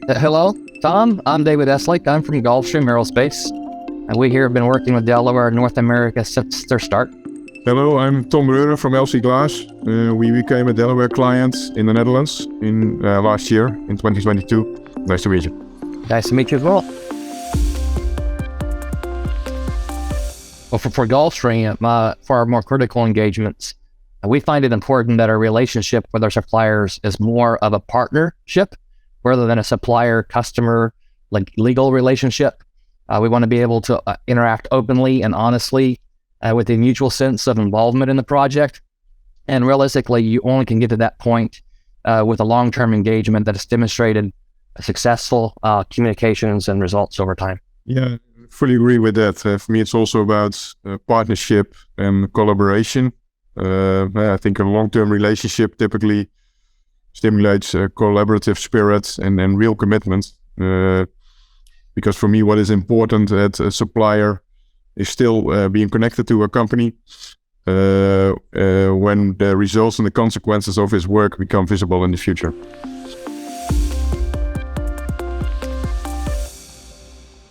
Hello, Tom. I'm David Eslick. I'm from Gulfstream Aerospace, and we here have been working with Delaware in North America since their start. Hello, I'm Tom Breure from Crisal Glass. We became a Delaware client in the Netherlands in last year, in 2022. Nice to meet you. Nice to meet you as well. Well, for Gulfstream, for our more critical engagements, we find it important that our relationship with our suppliers is more of a partnership rather than a supplier-customer legal relationship. We want to be able to interact openly and honestly with a mutual sense of involvement in the project. And realistically, you only can get to that point with a long-term engagement that has demonstrated successful communications and results over time. Yeah, fully agree with that. For me, it's also about partnership and collaboration. I think a long-term relationship typically stimulates collaborative spirit and real commitment. Because for me, what is important at a supplier is still being connected to a company when the results and the consequences of his work become visible in the future.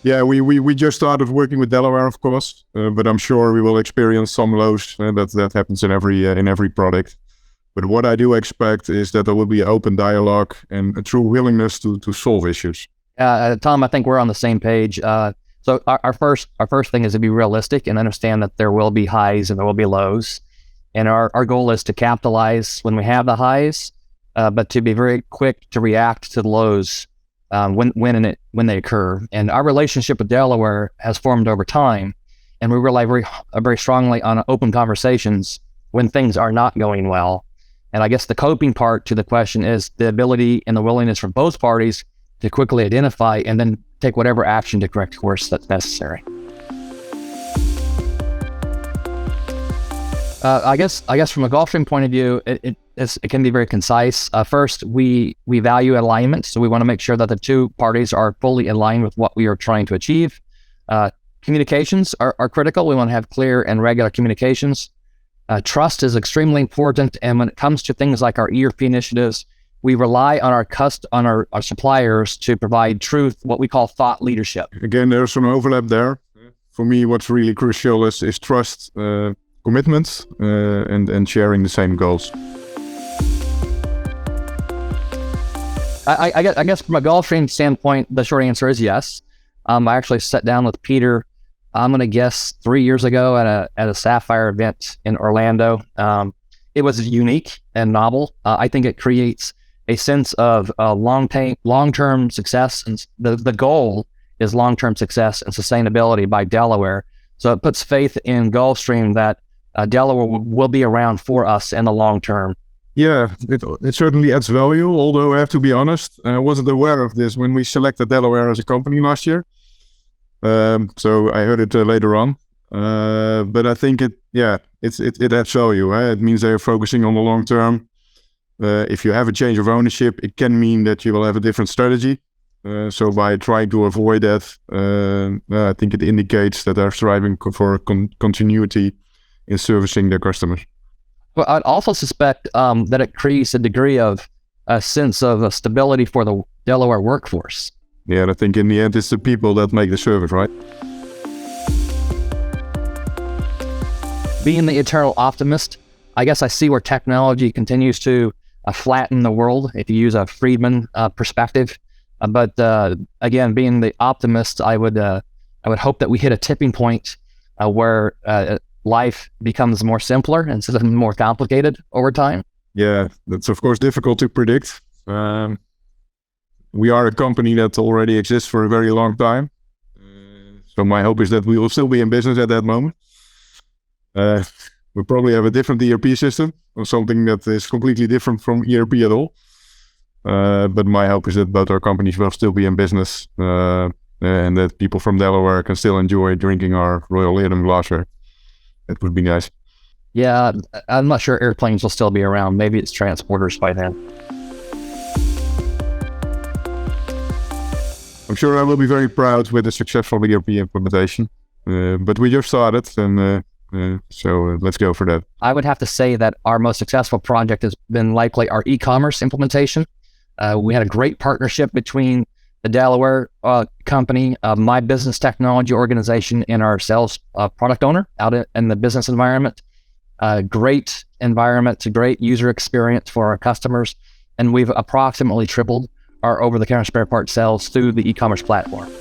Yeah, we just started working with Delaware, of course, but I'm sure we will experience some lows. That happens in every product. But what I do expect is that there will be open dialogue and a true willingness to solve issues. Tom, I think we're on the same page. So our first thing is to be realistic and understand that there will be highs and there will be lows. And our goal is to capitalize when we have the highs, but to be very quick to react to the lows when they occur. And our relationship with Delaware has formed over time, and we rely very strongly on open conversations when things are not going well. And I guess the coping part to the question is the ability and the willingness from both parties to quickly identify and then take whatever action to correct course that's necessary. I guess from a Gulfstream point of view, it can be very concise. First, we value alignment, so we want to make sure that the two parties are fully aligned with what we are trying to achieve. Communications are critical. We want to have clear and regular communications. Trust is extremely important, and when it comes to things like our ERP initiatives, we rely on our suppliers to provide what we call thought leadership. Again, there's some overlap there. For me, what's really crucial is trust, commitment, and sharing the same goals. I guess from a Gulfstream standpoint, the short answer is yes. I actually sat down with Peter, I'm going to guess 3 years ago at a Sapphire event in Orlando. It was unique and novel. I think it creates a sense of long-term success, and the goal is long-term success and sustainability by Delaware. So it puts faith in Gulfstream that Delaware will be around for us in the long term. Yeah, it certainly adds value, although I have to be honest, I wasn't aware of this when we selected Delaware as a company last year. So I heard it later on. But I think it adds value. It means they're focusing on the long term. If you have a change of ownership, it can mean that you will have a different strategy. So by trying to avoid that, I think it indicates that they're striving for continuity in servicing their customers. Well, I'd also suspect that it creates a degree of a sense of stability for the Delaware workforce. Yeah, I think in the end, it's the people that make the service, right? Being the eternal optimist, I guess I see where technology continues to flatten the world, if you use a Friedman perspective. But again, being the optimist, I would hope that we hit a tipping point where life becomes more simpler instead of more complicated over time. Yeah, that's of course difficult to predict. We are a company that already exists for a very long time. So my hope is that we will still be in business at that moment. We probably have a different ERP system or something that is completely different from ERP at all. But my hope is that both our companies will still be in business and that people from Delaware can still enjoy drinking our Royal Leerdam glassware. That would be nice. Yeah, I'm not sure airplanes will still be around. Maybe it's transporters by then. I'm sure I will be very proud with the successful ERP implementation. But we just started, and so let's go for that. I would have to say that our most successful project has been likely our e-commerce implementation. We had a great partnership between the Delaware company, my business technology organization, and our sales product owner out in the business environment. Great environment, it's a great user experience for our customers, and we've approximately tripled our over-the-counter spare parts sales through the e-commerce platform.